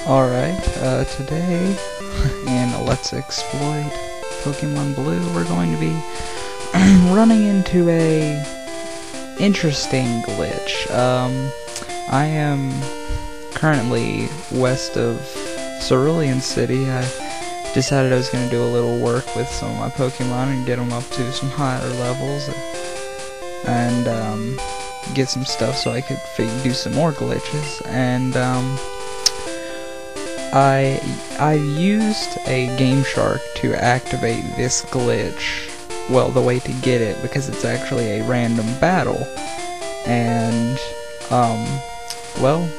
Alright, today in Let's Exploit Pokemon Blue, we're going to be running into a interesting glitch. I am currently west of Cerulean City. I decided I was going to do a little work with some of my Pokemon and get them up to some higher levels and get some stuff so I could do some more glitches. And I used a Gameshark to activate this glitch. Well, the way to get it, because it's actually a random battle. And well,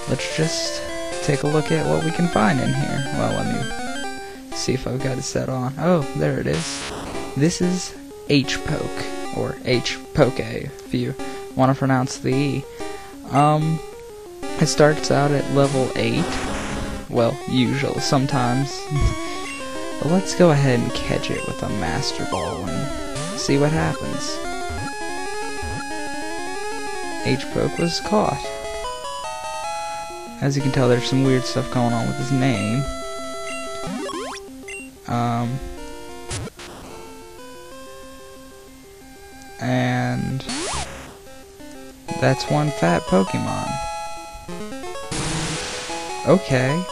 let's just take a look at what we can find in here. Well, let me see if I've got it set on. Oh, there it is. This is H-Poke, or H-Poke, if you want to pronounce the E. It starts out at level 8. Well, usually, sometimes. But let's go ahead and catch it with a Master Ball and see what happens. H-Poke was caught. As you can tell, there's some weird stuff going on with his name. And that's one fat Pokemon. Okay.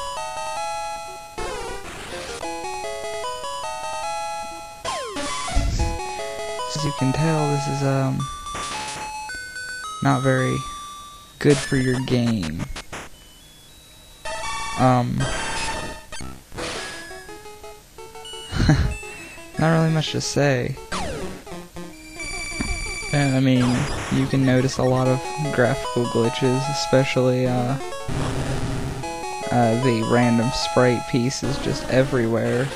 As you can tell, this is not very good for your game. Not really much to say. I mean, you can notice a lot of graphical glitches, especially the random sprite pieces just everywhere.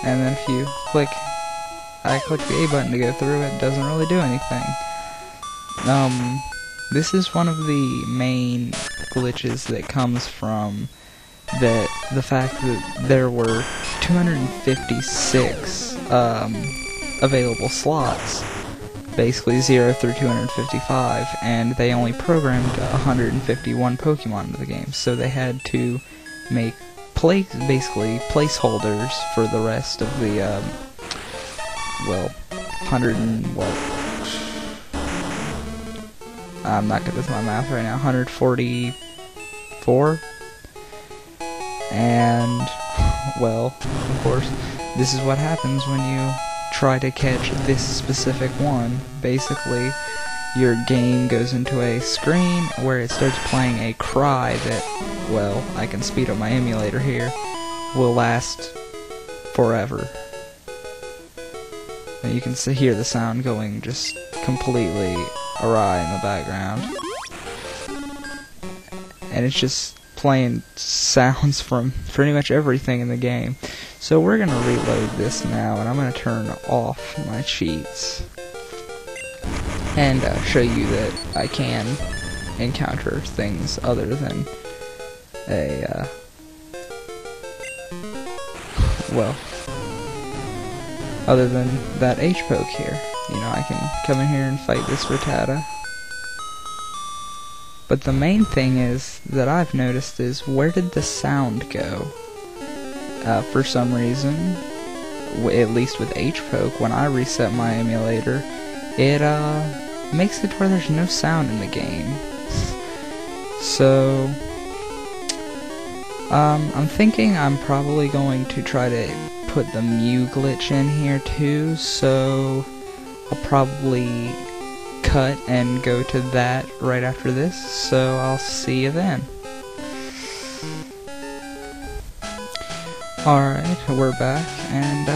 And then if you click the A button to go through, it doesn't really do anything. This is one of the main glitches that comes from the fact that there were 256 available slots, basically 0 through 255, and they only programmed 151 Pokemon into the game, so they had to make basically placeholders for the rest of the well, 100 and what? I'm not good with my math right now. 144? And, well, of course, this is what happens when you try to catch this specific one. Basically, your game goes into a screen where it starts playing a cry that, well, I can speed up my emulator here, will last forever. And you can hear the sound going just completely awry in the background. And it's just playing sounds from pretty much everything in the game. So we're going to reload this now, and I'm going to turn off my cheats and show you that I can encounter things other than a, well, other than that H-Poke here. You know, I can come in here and fight this Rattata. But the main thing is that I've noticed is, where did the sound go? For some reason, at least with H-Poke, when I reset my emulator, it makes it where there's no sound in the game. So I'm thinking I'm probably going to try to put the Mew Glitch in here too, so I'll probably cut and go to that right after this, so I'll see you then. Alright, we're back, and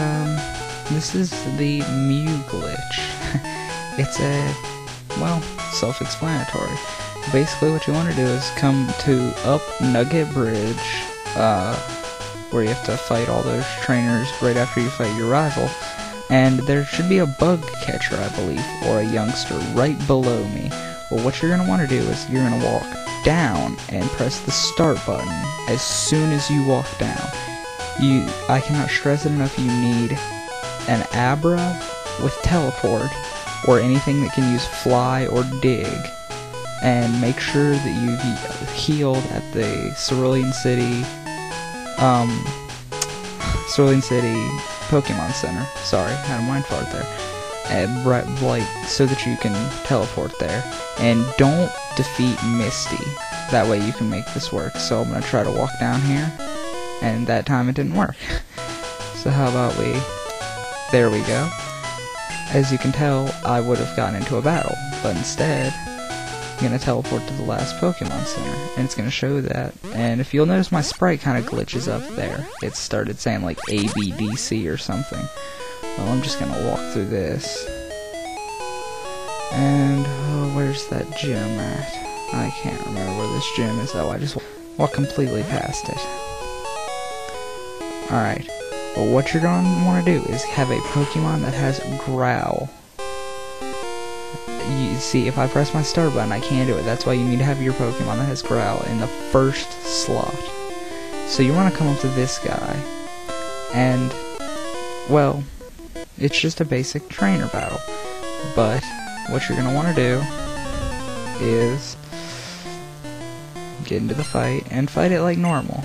this is the Mew Glitch. It's well, self-explanatory. Basically what you want to do is come to up Nugget Bridge, where you have to fight all those trainers right after you fight your rival. And there should be a bug catcher, I believe, or a youngster right below me. Well, what you're going to want to do is you're going to walk down and press the start button as soon as you walk down. I cannot stress it enough, you need an Abra with teleport, or anything that can use fly or dig. and make sure that you be healed at the Cerulean City Pokemon Center. Sorry, had a mind fart there. And like, so that you can teleport there. And don't defeat Misty. That way you can make this work. So I'm gonna try to walk down here, and that time it didn't work. So how about there we go. As you can tell, I would have gotten into a battle, but instead, I'm gonna teleport to the last Pokemon Center, and it's gonna show that. And if you'll notice, my sprite kind of glitches up there. It started saying like ABDC or something. Well, I'm just gonna walk through this. And, oh, where's that gym at? I can't remember where this gym is. Oh, I just walked completely past it. Alright. Well, what you're going to want to do is have a Pokemon that has Growl. You see, if I press my start button, I can't do it. That's why you need to have your Pokemon that has Growl in the first slot. So you want to come up to this guy, and, well, it's just a basic trainer battle. But what you're going to want to do is get into the fight and fight it like normal.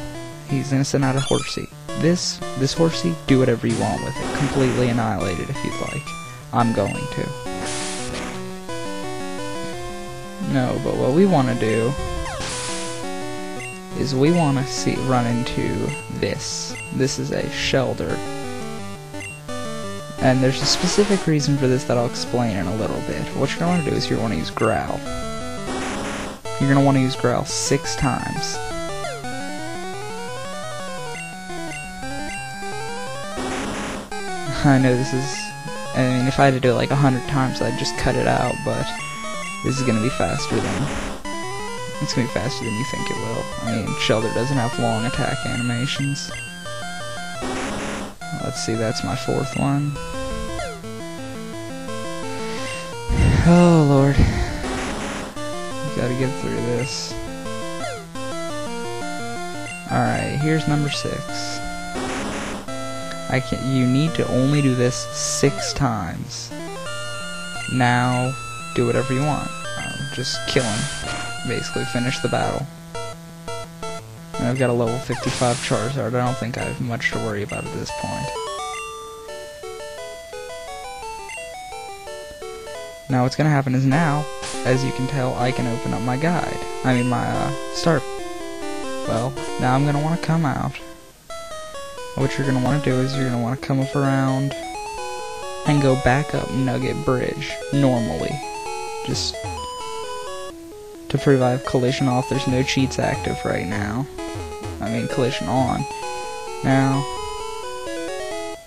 He's going to send out a Horsey. This Horsey, do whatever you want with it. Completely annihilate it if you'd like. I'm going to. No, but what we want to do is we want to run into this. This is a Shellder. And there's a specific reason for this that I'll explain in a little bit. What you're going to do is you're going to use Growl. You're going to want to use Growl 6 times. I know this is, I mean, if I had to do it like 100 times, I'd just cut it out, but this is going to be faster than, it's going to be faster than you think it will. I mean, Shellder doesn't have long attack animations. Let's see, that's my 4th one. Oh, Lord. Gotta get through this. Alright, here's number 6. You need to only do this 6 times. Now, do whatever you want. Just kill him. Basically, finish the battle. And I've got a level 55 Charizard. I don't think I have much to worry about at this point. Now, what's gonna happen is now, as you can tell, I can open up my guide. I mean, my start. Well, now I'm gonna want to come out. What you're going to want to do is you're going to want to come up around and go back up Nugget Bridge, normally. Just to prove I have collision off. There's no cheats active right now. I mean, collision on. Now,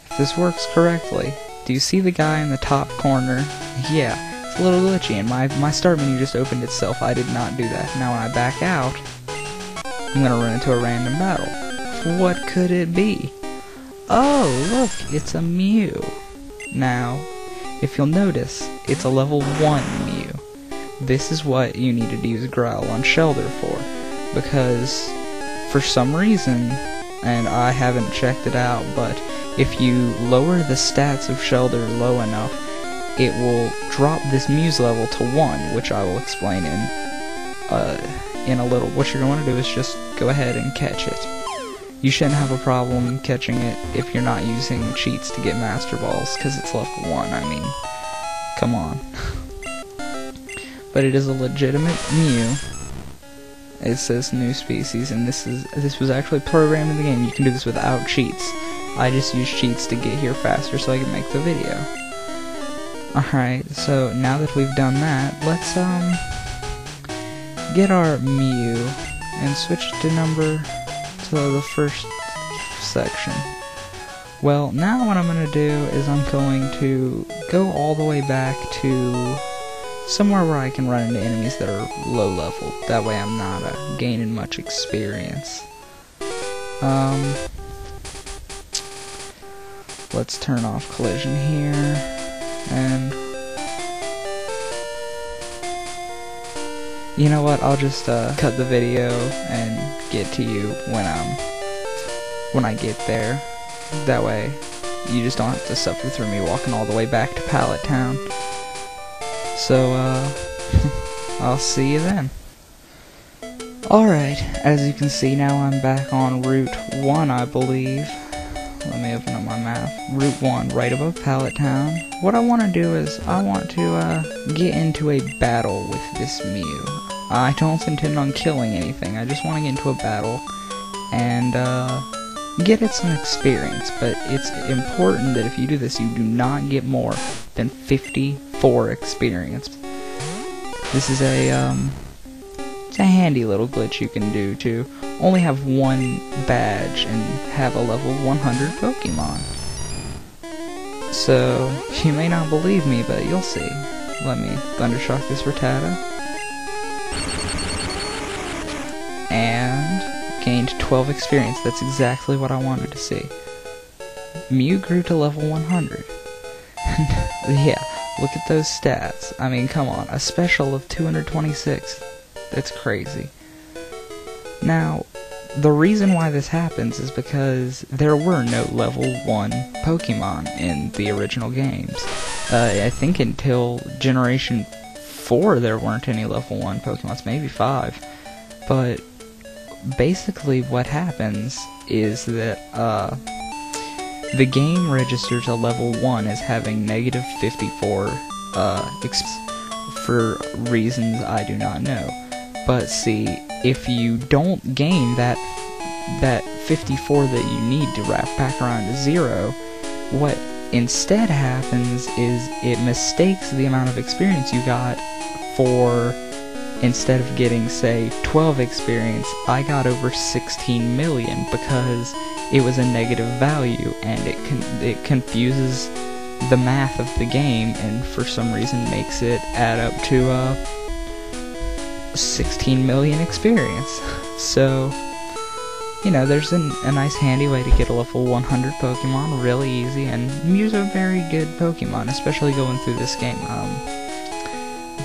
if this works correctly, do you see the guy in the top corner? Yeah, it's a little glitchy, and my start menu just opened itself. I did not do that. Now when I back out, I'm going to run into a random battle. What could it be? Oh, look, it's a Mew. Now, if you'll notice, it's a level 1 Mew. This is what you needed to use Growl on Shellder for, because for some reason, and I haven't checked it out, but if you lower the stats of Shellder low enough, it will drop this Mew's level to 1, which I will explain in a little. What you're going to do is just go ahead and catch it. You shouldn't have a problem catching it if you're not using cheats to get Master Balls, because it's level 1, I mean, come on. But it is a legitimate Mew. It says new species, and this was actually programmed in the game. You can do this without cheats. I just used cheats to get here faster so I could make the video. Alright, so now that we've done that, let's get our Mew and switch to the first section. Well, now what I'm going to do is I'm going to go all the way back to somewhere where I can run into enemies that are low level. That way I'm not gaining much experience. Let's turn off collision here, and you know what, I'll just cut the video and get to you when I get there. That way you just don't have to suffer through me walking all the way back to Pallet Town. So I'll see you then. Alright, as you can see now I'm back on Route 1, I believe. Let me open up my map. Route 1, right above Pallet Town. What I want to do is, I want to get into a battle with this Mew. I don't intend on killing anything, I just want to get into a battle and get it some experience. But it's important that if you do this, you do not get more than 54 experience. This is it's a handy little glitch you can do to only have one badge and have a level 100 Pokemon. So, you may not believe me, but you'll see. Let me Thundershock this Rattata. And gained 12 experience. That's exactly what I wanted to see. Mew grew to level 100. Yeah, look at those stats. I mean, come on, a special of 226. That's crazy. Now, the reason why this happens is because there were no level 1 Pokemon in the original games. I think until Generation 4 there weren't any level 1 Pokemons, maybe 5. But basically what happens is that the game registers a level 1 as having negative 54 for reasons I do not know. But see, if you don't gain that 54 that you need to wrap back around to 0, what instead happens is it mistakes the amount of experience you got for, instead of getting, say, 12 experience, I got over 16 million because it was a negative value, and it confuses the math of the game, and for some reason makes it add up to 16 million experience. So, you know, there's a nice handy way to get a level 100 Pokemon, really easy, and Mew's a very good Pokemon, especially going through this game.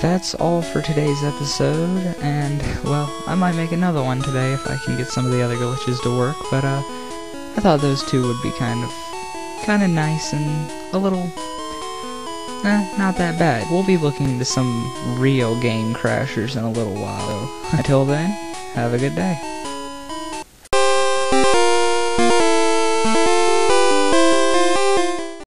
That's all for today's episode, and, well, I might make another one today if I can get some of the other glitches to work, but, I thought those two would be kind of nice and a little, not that bad. We'll be looking into some real game crashers in a little while, though. Until then, have a good day.